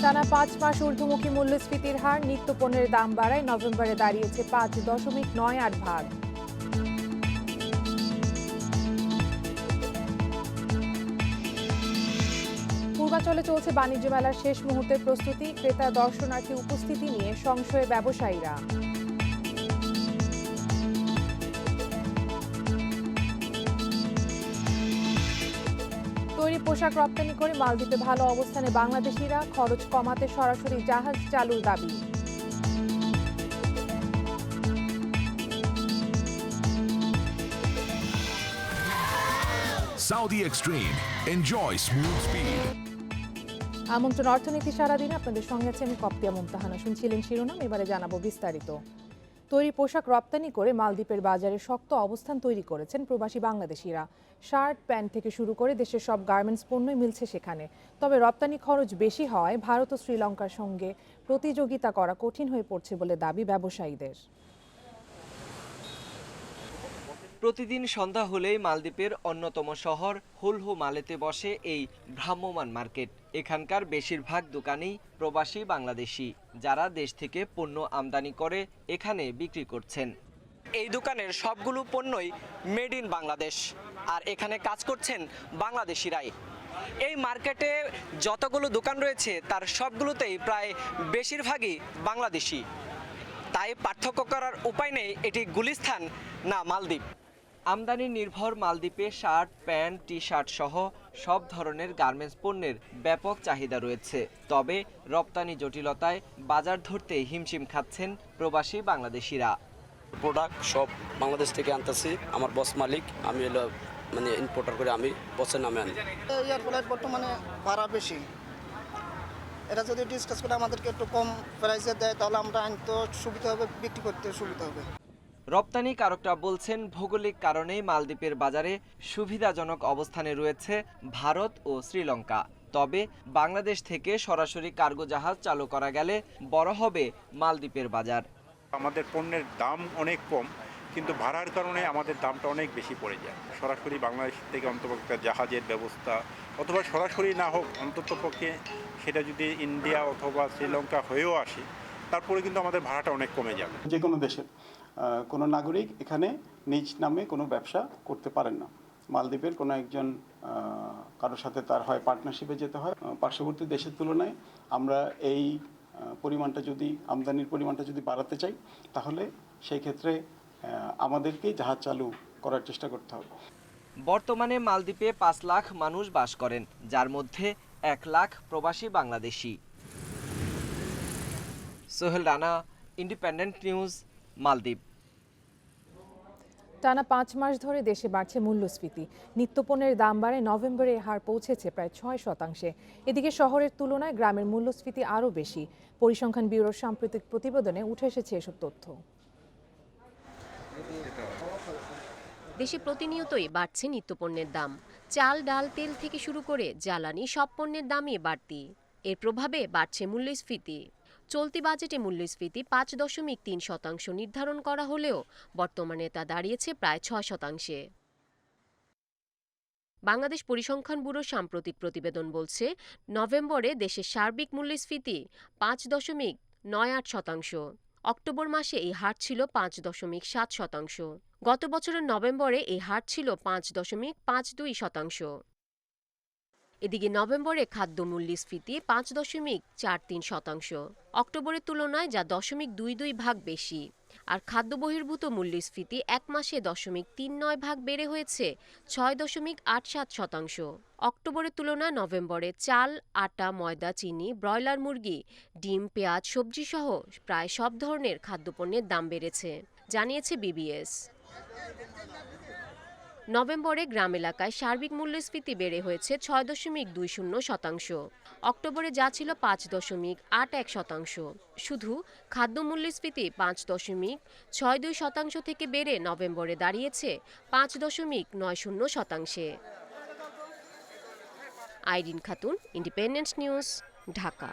টানা ৫ মাস ঊর্ধ্বমুখী মূল্যস্ফীতির হার, নিত্যপণ্যের দাম বাড়ায় নভেম্বরে দাঁড়িয়েছে ৫.৯৮%। পূর্বাঞ্চলে চলছে বাণিজ্য মেলার শেষ মুহূর্তের প্রস্তুতি, ক্রেতা দর্শনার্থী উপস্থিতি নিয়ে সংশয়ে ব্যবসায়ীরা। তৈরি পোশাক রপ্তানি করে মালদ্বীপে ভালো অবস্থানে বাংলাদেশিরা, খরচ কমাতে সরাসরি জাহাজ চালুর দাবি। Saudi Extreme. Enjoy smooth speed. আমন্ত্রণ অর্থনীতি সারাদিনে আপনাদের সঙ্গে আছে আমি কপ্তিয়া মুমতাহানা। শুনছিলেন শিরোনাম, এবারে জানাবো বিস্তারিত। তৈরি পোশাক রপ্তানি করে মালদ্বীপের বাজারে শক্ত অবস্থান তৈরি করেছেন প্রবাসী বাংলাদেশিরা। শার্ট, প্যান্ট থেকে শুরু করে দেশের সব গার্মেন্টস পণ্যই মিলছে সেখানে। তবে রপ্তানি খরচ বেশি হওয়ায় ভারত ও শ্রীলঙ্কার সঙ্গে প্রতিযোগিতা করা কঠিন হয়ে পড়ছে বলে দাবি ব্যবসায়ীদের। প্রতিদিন সন্ধ্যা হলেই মালদ্বীপের অন্যতম শহর হুলহু মালেতে বসে এই ভ্রাম্যমাণ মার্কেট। এখানকার বেশিরভাগ দোকানেই প্রবাসী বাংলাদেশি, যারা দেশ থেকে পণ্য আমদানি করে এখানে বিক্রি করছেন। এই দোকানের সবগুলো পণ্যই মেড ইন বাংলাদেশ, আর এখানে কাজ করছেন বাংলাদেশিরাই। এই মার্কেটে যতগুলো দোকান রয়েছে তার সবগুলোতেই প্রায় বেশিরভাগই বাংলাদেশি। তাই পার্থক্য করার উপায় নেই এটি গুলিস্তান না মালদ্বীপ। আমদানি নির্ভর মালদ্বীপে শার্ট, প্যান্ট, টি শার্ট সহ সব ধরনের গার্মেন্টস পণ্যের ব্যাপক চাহিদা রয়েছে। তবে রপ্তানি জটিলতায় বাজার ধরতে হিমশিম খাচ্ছেন প্রবাসী বাংলাদেশিরা। প্রোডাক্ট সব বাংলাদেশ থেকে আনতেছি। আমার বস মালিক, আমি হলো ইম্পোর্টার করে আমি বসের নামে আনি। এয়ারপোর্ট বর্তমানে ভাড়া বেশি, এটা যদি ডিসকাস করে আমাদেরকে একটু কম প্রাইসে দেয় তাহলে আমরা আনতে সুবিধা হবে, বিক্রি করতে সুবিধা হবে। রপ্তানিকারকরা বলছেন ভৌগোলিক কারণেই মালদ্বীপের বাজারে সুবিধাজনক অবস্থানে রয়েছে ভারত ও শ্রীলঙ্কা। তবে বাংলাদেশ থেকে সরাসরি কার্গো জাহাজ চালু করা গেলে বড় হবে মালদ্বীপের বাজার। আমাদের পণ্যের দাম অনেক কম, কিন্তু ভাড়ার কারণে আমাদের দামটা অনেক বেশি পড়ে যায়। সরাসরি বাংলাদেশ থেকে অন্ততপক্ষে জাহাজের ব্যবস্থা, অথবা সরাসরি না হোক অন্ততপক্ষে সেটা যদি ইন্ডিয়া অথবা শ্রীলঙ্কা হয়েও আসে, তারপরে কিন্তু আমাদের ভাড়াটা অনেক কমে যাবে। যে কোনো দেশের কোনো নাগরিক এখানে নিজ নামে কোনো ব্যবসা করতে পারেন না। মালদ্বীপের কোনো একজন কারোর সাথে তার হয় পার্টনারশিপে যেতে হয়। পার্শ্ববর্তী দেশের তুলনায় আমরা এই পরিমাণটা যদি আমদানির পরিমাণটা যদি বাড়াতে চাই, তাহলে সেই ক্ষেত্রে আমাদেরকেই জাহাজ চালু করার চেষ্টা করতে হবে। বর্তমানে মালদ্বীপে ৫ লাখ মানুষ বাস করেন, যার মধ্যে ১ লাখ প্রবাসী বাংলাদেশি। সোহেল রানা, ইন্ডিপেন্ডেন্ট নিউজ, মালদ্বীপ। টানা ৫ মাস ধরে দেশে বাড়ছে মূল্যস্ফীতি। নিত্যপণ্যের দাম বাড়ে নভেম্বরে হার পৌঁছেছে প্রায় ৬%। এদিকে শহরের তুলনায় গ্রামের মূল্যস্ফীতি আরও বেশি। পরিসংখ্যান ব্যুরোর সাম্প্রতিক প্রতিবেদনে উঠে এসেছে এসব তথ্য। দেশে প্রতিনিয়তই বাড়ছে নিত্যপণ্যের দাম। চাল, ডাল, তেল থেকে শুরু করে জ্বালানি সব পণ্যের দামই বাড়তি। এর প্রভাবে বাড়ছে মূল্যস্ফীতি। চলতি বাজেটে মূল্যস্ফীতি ৫.৩% নির্ধারণ করা হলেও বর্তমানে তা দাঁড়িয়েছে প্রায় ৬%। বাংলাদেশ পরিসংখ্যান ব্যুরোর সাম্প্রতিক প্রতিবেদন বলছে, নভেম্বরে দেশের সার্বিক মূল্যস্ফীতি ৫.৯৮%। অক্টোবর মাসে এই হার ছিল ৫.৭%। গত বছরের নভেম্বরে এই হার ছিল ৫.৫২%। এদিকে নভেম্বরে খাদ্য মূল্যস্ফীতি ৫.৪৩%। অক্টোবরের তুলনায় যা ০.২২% বেশি। আর খাদ্য বহির্ভূত মূল্যস্ফীতি এক মাসে ০.৩৯% বেড়ে হয়েছে ৬.৮৭%। অক্টোবরের তুলনায় নভেম্বরে চাল, আটা, ময়দা, চিনি, ব্রয়লার মুরগি, ডিম, পেঁয়াজ, সবজি সহ প্রায় সব ধরনের খাদ্যপণ্যের দাম বেড়েছে, জানিয়েছে বিবিএস। নভেম্বরে গ্রাম এলাকায় সার্বিক মূল্যস্ফীতি বেড়ে হয়েছে ৬.২০%। অক্টোবরে যা ছিল ৫.৮১%। শুধু খাদ্য মূল্যস্ফীতি ৫.৬২% থেকে বেড়ে নভেম্বরে দাঁড়িয়েছে ৫.৯০%। Irin Khatun, Independent news, Dhaka.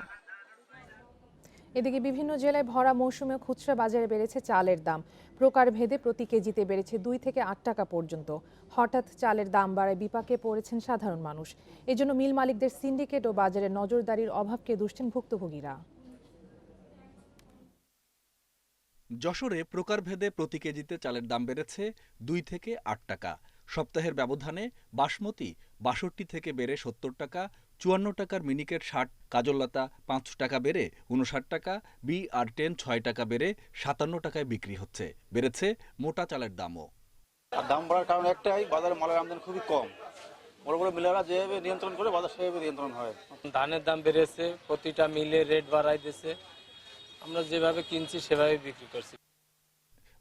এদিকে বিভিন্ন জেলায় ভরা মৌসুমে খুচরা বাজারে বেড়েছে চালের দাম। প্রকারভেদে প্রতি কেজিতে বেড়েছে 2 থেকে 8 টাকা পর্যন্ত। হঠাৎ চালের দাম বাড়ায় বিপাকে পড়েছেন সাধারণ মানুষ। এজন্য মিল মালিকদের সিন্ডিকেট ও বাজারে নজরদারির অভাবকে দুষছেন ভুক্তভোগীরা। যশোরে প্রকারভেদে প্রতি কেজিতে চালের দাম বেড়েছে 2 থেকে 8 টাকা। সপ্তাহের ব্যবধানে বাসমতি 62 থেকে বেড়ে 70 টাকা, 54 টাকার মিনিকেট 60, কাজললতা 5 টাকা বেড়ে 59 টাকা, BR10 6 টাকা বেড়ে 57 টাকায় বিক্রি হচ্ছে। বেড়েছে মোটা চালের দামও। আর দাম বাড়ার কারণ একটাই, বাজারে মালের আমদানি খুবই কম। বড় বড় মিলাররা যেভাবে নিয়ন্ত্রণ করে বাজার সেভাবে নিয়ন্ত্রণ হয়। ধানের দাম বেড়েছে, প্রতিটা মিলে রেট বাড়াই দিয়েছে, আমরা যেভাবে কিনছি সেভাবে বিক্রি করছি।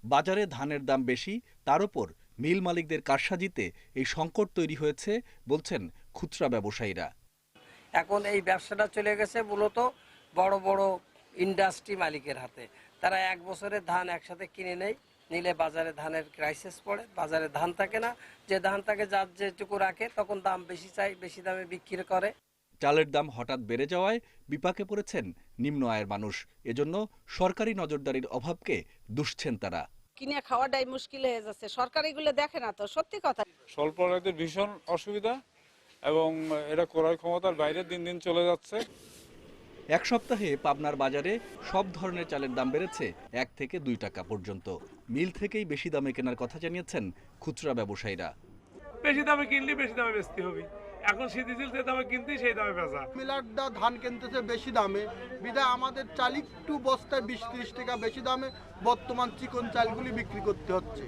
বাজারে ধানের দাম বেশি, তার উপর মিল মালিকদের কারসাজিতে এই সংকট তৈরি হয়েছে বলছেন খুচরা ব্যবসায়ীরা। এখন এই ব্যবসাটা চলে গেছে মূলত বড় বড় ইন্ডাস্ট্রি মালিকের হাতে। তারা 1 বছরের ধান একসাথে কিনে নেয়, নিলে বাজারে ধানের ক্রাইসিস পড়ে, বাজারে ধান থাকে না। যে ধান থাকে যার যেটুকু রাখে তখন দাম বেশি চাই, বেশি দামে বিক্রি করে। চালের দাম হঠাৎ বেড়ে যাওয়ায় বিপাকে পড়েছেন নিম্ন আয়ের মানুষ। এজন্য সরকারি নজরদারির অভাবকে দুষছেন তারা। কিনে খাওয়াটাই মুশকিল হয়ে যাচ্ছে, সরকার এগুলো দেখে না তো, সত্যি কথা। স্বল্প আয়ের ভীষণ অসুবিধা এবং এটা ক্রয় ক্ষমতার বাইরে দিন দিন চলে যাচ্ছে। এক সপ্তাহে পাবনার বাজারে সব ধরনের চালের দাম বেড়েছে 1 থেকে 2 টাকা পর্যন্ত। মিল থেকেই বেশি দামে কেনার কথা জানিয়েছেন খুচরা ব্যবসায়ীরা। বেশি দামে কিনলে বেশি দামে বেচতে হবে, এখন স্থিতিশীল যে দামে কিনতেই সেই দামে বেচা। মিলাররা ধান কিনতেছে বেশি দামে, বিধায় আমাদের চাল একটু বস্তায় 20-30 টাকা বেশি দামে বর্তমান চিকন চালগুলি বিক্রি করতে হচ্ছে।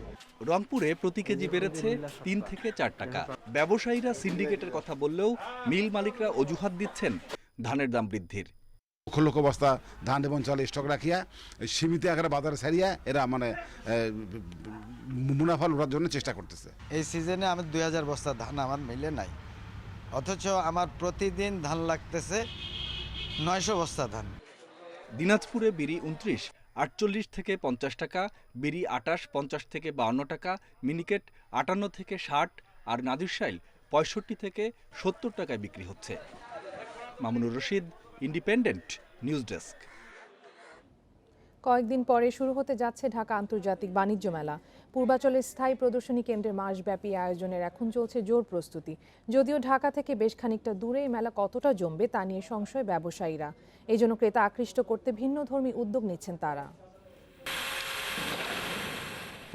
রংপুরে প্রতি কেজি বেড়েছে 3 থেকে 4 টাকা। ব্যবসায়ীরা সিন্ডিকেটের কথা বললেও মিল মালিকরা অজুহাত দিচ্ছেন ধানের দাম বৃদ্ধির। লক্ষ লক্ষ বস্তা ধান এবং চাল স্টক রাখিয়া সীমিত আকারে বাজারে ছাড়িয়া এরা মুনাফা লুটার জন্য চেষ্টা করতেছে। এই সিজনে আমার 2000 বস্তা ধান আমার মিলে নাই, অথচ আমার প্রতিদিন ধান লাগতেছে 900 বস্তা ধান। দিনাজপুরে বিড়ি 29, 48 থেকে 50 টাকা, বিড়ি 28, 50 থেকে 52 টাকা, মিনিকেট 58 থেকে 60 আর নাজিরশাইল 65 থেকে 70 টাকায় বিক্রি হচ্ছে। Mamunur Rashid, independent news desk. কয়েকদিন পরে শুরু হতে যাচ্ছে ঢাকা আন্তর্জাতিক বাণিজ্য মেলা। পূর্বাচলের স্থায়ী প্রদর্শনী কেন্দ্রে মাসব্যাপী আয়োজনের এখন চলছে জোর প্রস্তুতি। যদিও ঢাকা থেকে বেশ খানিকটা দূরে এই মেলা কতটা জমবে তা নিয়ে সংশয় ব্যবসায়ীরা। এই জন্য ক্রেতা আকৃষ্ট করতে ভিন্নধর্মী উদ্যোগ নিচ্ছেন তারা।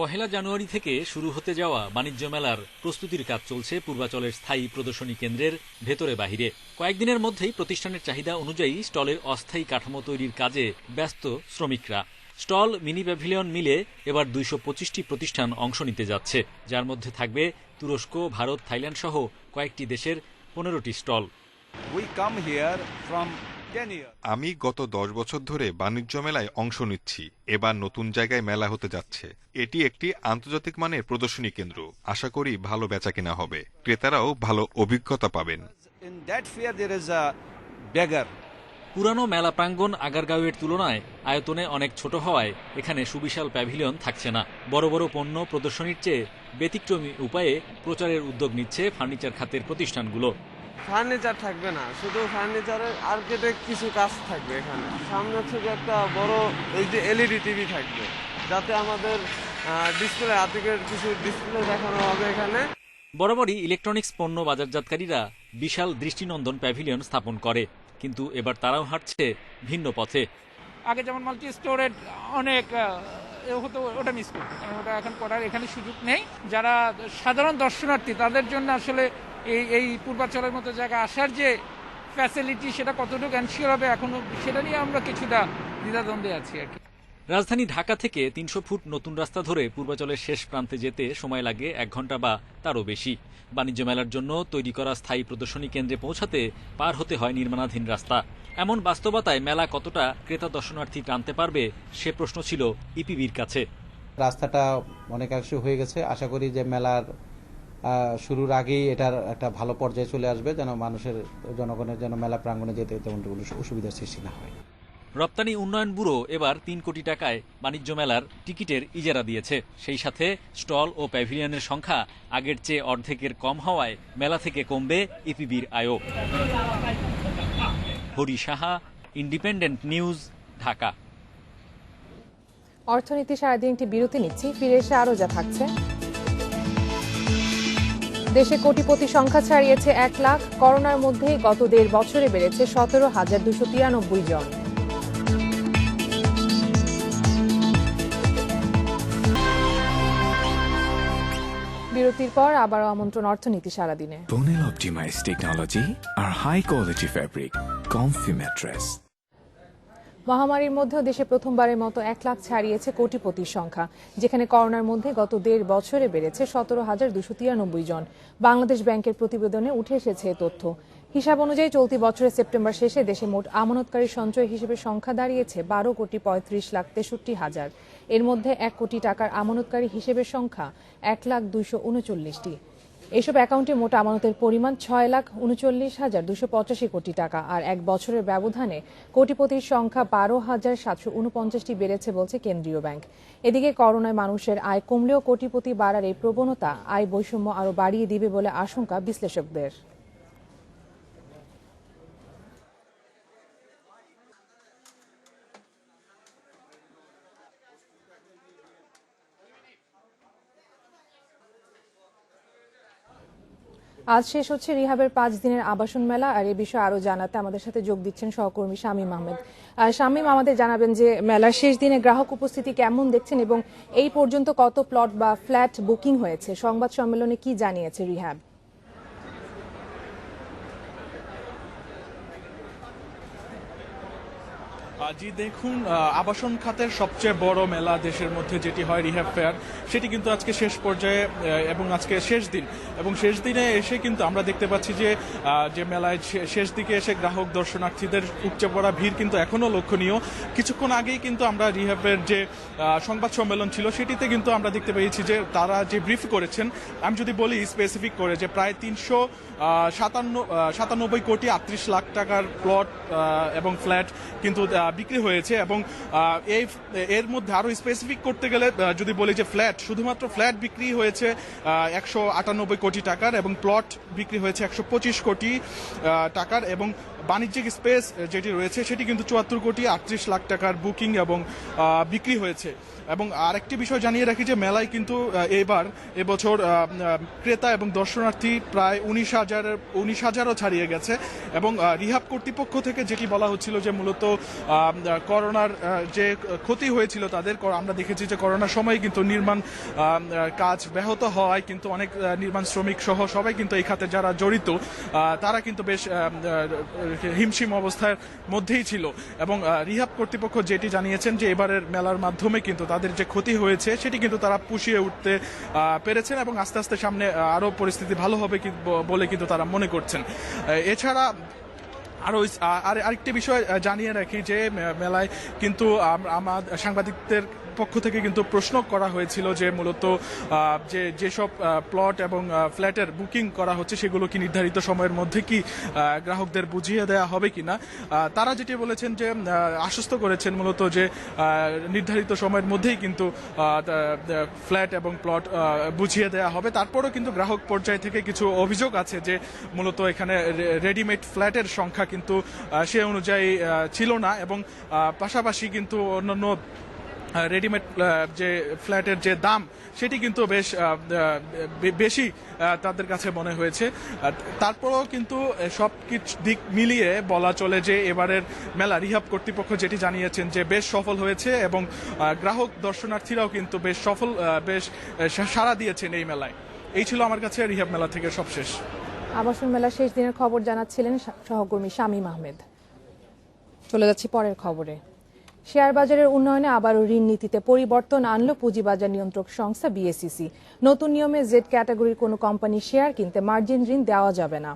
1 জানুয়ারি থেকে শুরু হতে যাওয়া বাণিজ্য মেলার প্রস্তুতির কাজ চলছে পূর্বাচলের স্থায়ী প্রদর্শনী কেন্দ্রের ভেতরে বাহিরে। কয়েকদিনের মধ্যেই প্রতিষ্ঠানের চাহিদা অনুযায়ী স্টলের অস্থায়ী কাঠামো তৈরির কাজে ব্যস্ত শ্রমিকরা। স্টল, মিনি প্যাভিলিয়ন মিলে এবার 225টি প্রতিষ্ঠান অংশ নিতে যাচ্ছে, যার মধ্যে থাকবে তুরস্ক, ভারত, থাইল্যান্ড সহ কয়েকটি দেশের 15টি স্টল। আমি গত 10 বছর ধরে বাণিজ্য মেলায় অংশ নিচ্ছি। এবার নতুন জায়গায় মেলা হতে যাচ্ছে। এটি একটি আন্তর্জাতিক মানের প্রদর্শনী কেন্দ্র। আশা করি ভালো বেচাকেনা হবে, ক্রেতারাও ভালো অভিজ্ঞতা পাবেন। পুরানো মেলা প্রাঙ্গণ আগারগাঁওয়ের তুলনায় আয়তনে অনেক ছোট হওয়ায় এখানে সুবিশাল প্যাভিলিয়ন থাকছে না। বড় বড় পণ্য প্রদর্শনীর চেয়ে ব্যতিক্রমী উপায়ে প্রচারের উদ্যোগ নিচ্ছে ফার্নিচার খাতের প্রতিষ্ঠানগুলো। ফার্নিচার থাকবে না, শুধু ফার্নিচারের আর্কিটেক্ট কিছু কাজ থাকবে এখানে। সামনে থেকে একটা বড় এলইডি টিভি থাকবে, যাতে আমাদের ডিসপ্লে আর্টিকের কিছু ডিসপ্লে দেখানো হবে এখানে। বরাবরই ইলেকট্রনিক্স পণ্য বাজারজাতকারীরা বিশাল দৃষ্টিনন্দন প্যাভিলিয়ন স্থাপন করে, কিন্তু এবার তারাও হাঁটছে ভিন্ন পথে। আগে যেমন মাল্টি স্টোরেজ অনেক হতো, ওটা মিস করতো, ওটা এখন করার এখানে সুযোগ নেই। যারা সাধারণ দর্শনার্থী তাদের জন্য আসলে এই পূর্বাচলের মতো জায়গা আসার যে ফ্যাসিলিটি, সেটা কতটুকু এনশিওর হবে এখনো সেটা নিয়ে আমরা কিছুটা দ্বিধাদ্বন্দ্বে আছি আর কি। রাজধানী ঢাকা থেকে 300 ফুট নতুন রাস্তা ধরে পূর্বাচলের শেষ প্রান্তে যেতে সময় লাগে 1 ঘন্টা বা তারও বেশি। বাণিজ্য মেলার জন্য তৈরি করা স্থায়ী প্রদর্শনী কেন্দ্রে পৌঁছাতে পার হতে হয় নির্মাণাধীন রাস্তা। এমন বাস্তবতায় মেলা কতটা ক্রেতা দর্শনার্থী টানতে পারবে সে প্রশ্ন ছিল ইপিবির কাছে। রাস্তাটা অনেকাংশে হয়ে গেছে, আশা করি যে মেলার শুরুর আগেই এটার একটা ভালো পর্যায়ে চলে আসবে, যেন জনগণের যেন মেলা প্রাঙ্গণে যেতে তেমন কোনো অসুবিধার সৃষ্টি না হয়। রপ্তানি উন্নয়ন ব্যুরো এবার 3 কোটি টাকায় বাণিজ্য মেলার টিকিটের ইজারা দিয়েছে। সেই সাথে স্টল ও প্যাভিলিয়নের সংখ্যা আগের চেয়ে অর্ধেকের কম হওয়ায় মেলা থেকে কমবে ইপিবির আয়ও। Hari Saha, independent news, Dhaka. অর্থনীতি সারাদিন একটি বিরতি নিচ্ছি, ফিরে এসে আরও যা থাকছে। দেশে কোটিপতি সংখ্যা ছাড়িয়েছে 1 লাখ। করোনার মধ্যেই গত 1.5 বছরে বেড়েছে 17,293 জন। বিরতির পর আবারও আমন্ত্রণ অর্থনীতি সারাদিনে। Bonel optimized technology আর high quality fabric, comfy mattress. মহামারীর মধ্যেও দেশে প্রথমবারের মতো 1 লাখ ছাড়িয়েছে কোটিপতির সংখ্যা, যেখানে করোনার মধ্যে গত 1.5 বছরে বেড়েছে 17,293 জন। বাংলাদেশ ব্যাংকের প্রতিবেদনে উঠে এসেছে এ তথ্য। হিসাব অনুযায়ী চলতি বছরের সেপ্টেম্বর শেষে দেশে মোট আমানতকারী সঞ্চয় হিসেবে সংখ্যা দাঁড়িয়েছে 12,35,63,000। এর মধ্যে 1 কোটি টাকার আমানতকারী হিসেবের সংখ্যা 1,239,টি। এসব অ্যাকাউন্টে মোট আমানতের পরিমাণ 6,39,285 কোটি টাকা। আর 1 বছরের ব্যবধানে কোটিপতির সংখ্যা 12,749টি বেড়েছে বলছে কেন্দ্রীয় ব্যাংক। এদিকে করোনায় মানুষের আয় কমলেও কোটিপতি বাড়ার এই প্রবণতা আয় বৈষম্য আরও বাড়িয়ে দিবে বলে আশঙ্কা বিশ্লেষকদের। আজ শেষ হচ্ছে রিহাবের 5 দিনের আবাসন মেলা। আর এ বিষয়ে আরো জানাতে আমাদের সাথে যোগ দিচ্ছেন সহকর্মী শামীম আহমেদ। শামীম, আমাদের জানাবেন যে মেলার শেষ দিনে গ্রাহক উপস্থিতি কেমন দেখছেন এবং এই পর্যন্ত কত প্লট বা ফ্ল্যাট বুকিং হয়েছে? সংবাদ সম্মেলনে কি জানিয়েছে রিহাব? জি দেখুন, আবাসন খাতের সবচেয়ে বড় মেলা দেশের মধ্যে যেটি হয় রিহাব ফেয়ার, সেটি কিন্তু আজকে শেষ পর্যায়ে এবং আজকে শেষ দিন, এবং শেষ দিনে এসে কিন্তু আমরা দেখতে পাচ্ছি যে মেলায় শেষ দিকে এসে গ্রাহক দর্শনার্থীদের উপচে পড়া ভিড় কিন্তু এখনো লক্ষণীয়। কিছুক্ষণ আগেই কিন্তু আমরা রিহাবের যে সংবাদ সম্মেলন ছিল সেটিতে কিন্তু আমরা দেখতে পেয়েছি যে তারা যে ব্রিফ করেছেন, আমি যদি বলি স্পেসিফিক করে, যে প্রায় 397 কোটি 38 লাখ টাকার প্লট এবং ফ্ল্যাট কিন্তু বিক্রি হয়েছে। এবং এর মধ্যে আরো স্পেসিফিক করতে গেলে যদি বলি যে শুধুমাত্র ফ্ল্যাট বিক্রি হয়েছে 198 কোটি টাকার, এবং প্লট বিক্রি হয়েছে 125 কোটি টাকার, এবং বাণিজ্যিক স্পেস যেটি রয়েছে সেটি কিন্তু 74 কোটি 38 লাখ টাকার বুকিং এবং বিক্রি হয়েছে। এবং আরেকটি বিষয় জানিয়ে রাখি যে মেলায় কিন্তু এবছর ক্রেতা এবং দর্শনার্থী প্রায় 19,000ও ছাড়িয়ে গেছে। এবং রিহাব কর্তৃপক্ষ থেকে যেটি বলা হচ্ছিল যে মূলত করোনার যে ক্ষতি হয়েছিল তাদের, আমরা দেখেছি যে করোনার সময় কিন্তু নির্মাণ কাজ ব্যাহত হওয়ায় কিন্তু অনেক নির্মাণ শ্রমিক সহ সবাই কিন্তু এই খাতে যারা জড়িত তারা কিন্তু বেশ হিমশিম অবস্থার মধ্যেই ছিল। এবং রিহাব কর্তৃপক্ষ যেটি জানিয়েছেন যে এবারের মেলার মাধ্যমে কিন্তু তাদের যে ক্ষতি হয়েছে সেটি কিন্তু তারা পুষিয়ে উঠতে পেরেছেন, এবং আস্তে আস্তে সামনে আরো পরিস্থিতি ভালো হবে বলে কিন্তু তারা মনে করছেন। এছাড়া আরেকটি বিষয় জানিয়ে রাখি যে মেলায় কিন্তু আমাদের সাংবাদিকদের পক্ষ থেকে কিন্তু প্রশ্ন করা হয়েছিল যে মূলত যেসব প্লট এবং ফ্ল্যাটের বুকিং করা হচ্ছে সেগুলো কি নির্ধারিত সময়ের মধ্যে কি গ্রাহকদের বুঝিয়ে দেওয়া হবে কিনা। তারা যেটি বলেছেন যে আশ্বস্ত করেছেন মূলত যে নির্ধারিত সময়ের মধ্যেই কিন্তু ফ্ল্যাট এবং প্লট বুঝিয়ে দেওয়া হবে। তারপরও কিন্তু গ্রাহক পর্যায় থেকে কিছু অভিযোগ আছে যে মূলত এখানে রেডিমেড ফ্ল্যাটের সংখ্যা কিন্তু সে অনুযায়ী ছিল না, এবং পাশাপাশি কিন্তু অন্যান্য রেডিমেড যে ফ্ল্যাটের যে দাম সেটি কিন্তু বেশ বেশি তাদের কাছে মনে হয়েছে। তারপরেও কিন্তু সব কিছু দিক মিলিয়ে বলা চলে যে এবারের মেলা রিহাব কর্তৃপক্ষ যেটি জানিয়েছেন যে বেশ সফল হয়েছে, এবং গ্রাহক দর্শনার্থীরাও কিন্তু বেশ সাড়া দিয়েছেন এই মেলায়। এই ছিল আমার কাছে রিহাব মেলা থেকে সবশেষ। আবাসন মেলা শেষ দিনের খবর জানাচ্ছিলেন সহকর্মী শামীম আহমেদ। চলে যাচ্ছি পরের খবরে। শেয়ার বাজারের উন্নয়নে আবারও ঋণ নীতিতে পরিবর্তন আনলো পুঁজিবাজার নিয়ন্ত্রক সংস্থা বিএসইসি। নতুন নিয়মে জেড ক্যাটাগরির কোনো কোম্পানির শেয়ার কিনতে মার্জিন ঋণ দেওয়া যাবে না।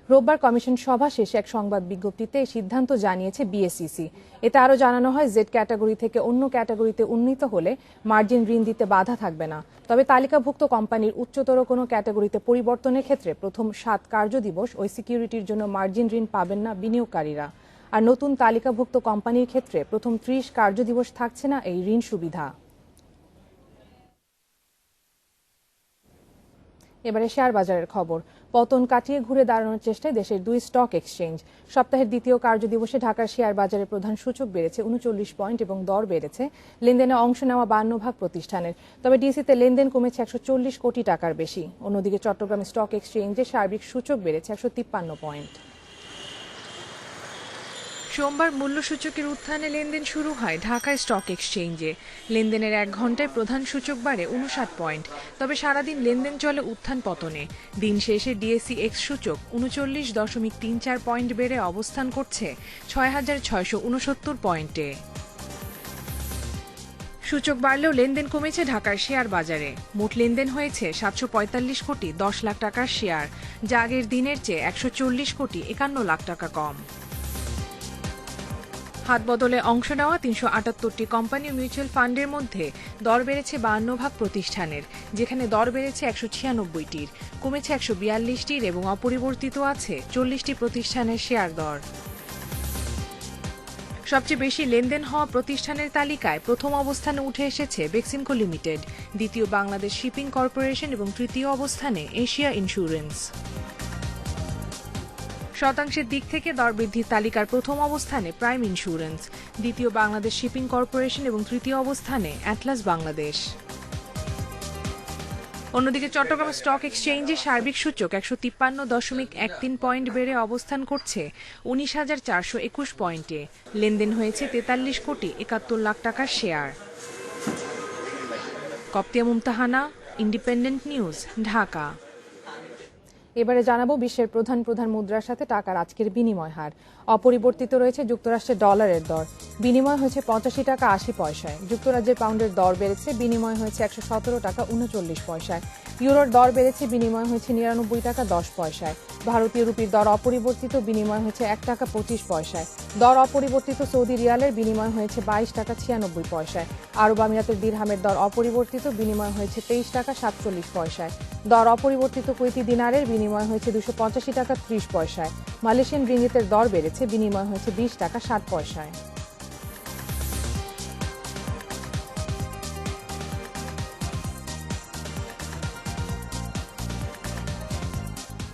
রোববার কমিশন সভা শেষে এক সংবাদ বিজ্ঞপ্তিতে এই সিদ্ধান্ত জানিয়েছে বিএসইসি। এতে আরও জানানো হয় জেড ক্যাটাগরি থেকে অন্য ক্যাটাগরিতে উন্নীত হলে মার্জিন ঋণ দিতে বাধা থাকবে না। তবে তালিকাভুক্ত কোম্পানির উচ্চতর কোনো ক্যাটাগরিতে পরিবর্তনের ক্ষেত্রে প্রথম 7 কার্যদিবস ওই সিকিউরিটির জন্য মার্জিন ঋণ পাবেন না বিনিয়োগকারীরা। আর নতুন তালিকাভুক্ত কোম্পানির ক্ষেত্রে প্রথম 30 কার্যদিবস থাকছে না এই ঋণ সুবিধা। এবারে শেয়ার বাজারের খবর। পতন কাটিয়ে ঘুরে দাঁড়ানোর চেষ্টায় দেশের 2 স্টক এক্সচেঞ্জ। সপ্তাহের দ্বিতীয় কার্যদিবসে ঢাকার শেয়ার বাজারের প্রধান সূচক বেড়েছে 39 পয়েন্ট এবং দর বেড়েছে লেনদেনে অংশ নেওয়া 52 প্রতিষ্ঠানের। তবে ডিএসইতে লেনদেন কমেছে 140 কোটি টাকার বেশি। অন্যদিকে চট্টগ্রাম স্টক এক্সচেঞ্জে সার্বিক সূচক বেড়েছে 153 পয়েন্ট। সোমবার মূল্যসূচকের উত্থানে লেনদেন শুরু হয় ঢাকা স্টক এক্সচেঞ্জে। লেনদেনের 1 ঘন্টায় প্রধান সূচক বাড়ে 59 পয়েন্ট। তবে সারাদিন লেনদেন চলে উত্থান পতনে। দিন শেষে ডিএসই এক্স সূচক 39.34 পয়েন্ট বেড়ে অবস্থান করছে 6669 পয়েন্টে। সূচক বাড়লেও লেনদেন কমেছে ঢাকার শেয়ার বাজারে। মোট লেনদেন হয়েছে 745 কোটি 10 লাখ টাকার শেয়ার, যা আগের দিনের চেয়ে 140 কোটি 51 লাখ টাকা কম। হাত বদলে অংশ নেওয়া 378টি কোম্পানি ও মিউচুয়াল ফান্ডের মধ্যে দর বেড়েছে 52 প্রতিষ্ঠানের, যেখানে দর বেড়েছে 196টির, কমেছে 142টির এবং অপরিবর্তিত আছে 40টি প্রতিষ্ঠানের শেয়ার দর। সবচেয়ে বেশি লেনদেন হওয়া প্রতিষ্ঠানের তালিকায় প্রথম অবস্থানে উঠে এসেছে বেক্সিমকো লিমিটেড, দ্বিতীয় বাংলাদেশ শিপিং কর্পোরেশন এবং তৃতীয় অবস্থানে এশিয়া ইন্স্যুরেন্স। শতাংশের দিক থেকে দর বৃদ্ধির তালিকার প্রথম অবস্থানে প্রাইম ইন্স্যুরেন্স, দ্বিতীয় বাংলাদেশ শিপিং কর্পোরেশন এবং তৃতীয় অবস্থানে অ্যাটলাস বাংলাদেশ। অন্যদিকে চট্টগ্রাম স্টক এক্সচেঞ্জে সার্বিক সূচক 153.13 পয়েন্ট বেড়ে অবস্থান করছে 19,421 পয়েন্টে। লেনদেন হয়েছে 43 কোটি 71 লাখ টাকার share. Koptia Mumtahana, independent news, Dhaka. এবারে জানাবো বিশ্বের প্রধান মুদ্রার সাথে টাকার আজকের বিনিময় হার। অপরিবর্তিত রয়েছে যুক্তরাষ্ট্রের ডলারের দর, বিনিময় হয়েছে 85 টাকা 80 পয়সায়। যুক্তরাজ্যের পাউন্ডের দর বেড়েছে, বিনিময় হয়েছে 117 টাকা 39 পয়সায়। ইউরোর দর বেড়েছে, বিনিময় হয়েছে 99 টাকা 10 পয়সায়। ভারতীয় রুপির দর অপরিবর্তিত, বিনিময় হয়েছে 1 টাকা 25 পয়সায়। দর অপরিবর্তিত সৌদি রিয়ালের বিনিময় হয়েছে 22 টাকা 96 পয়সায়। আরব আমিরাতের দিরহামের দর অপরিবর্তিত, বিনিময় হয়েছে 23 টাকা 47 পয়সায়। দর অপরিবর্তিত কুয়েতি দিনারের বিনিময় হয়েছে 285 টাকা 30 পয়সায়। মালয়েশিয়ান রিঙ্গিতের দর বেড়েছে, বিনিময় হয়েছে 20 টাকা 60 পয়সায়।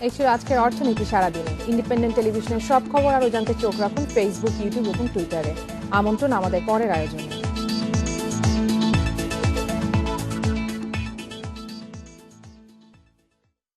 এই ছিল আজকের অর্থনীতি সারাদিনে। ইন্ডিপেন্ডেন্ট টেলিভিশনের সব খবর আরও জানতে চোখ রাখুন ফেসবুক, ইউটিউব এবং টুইটারে। আমন্ত্রণ আমাদের পরের আয়োজনে।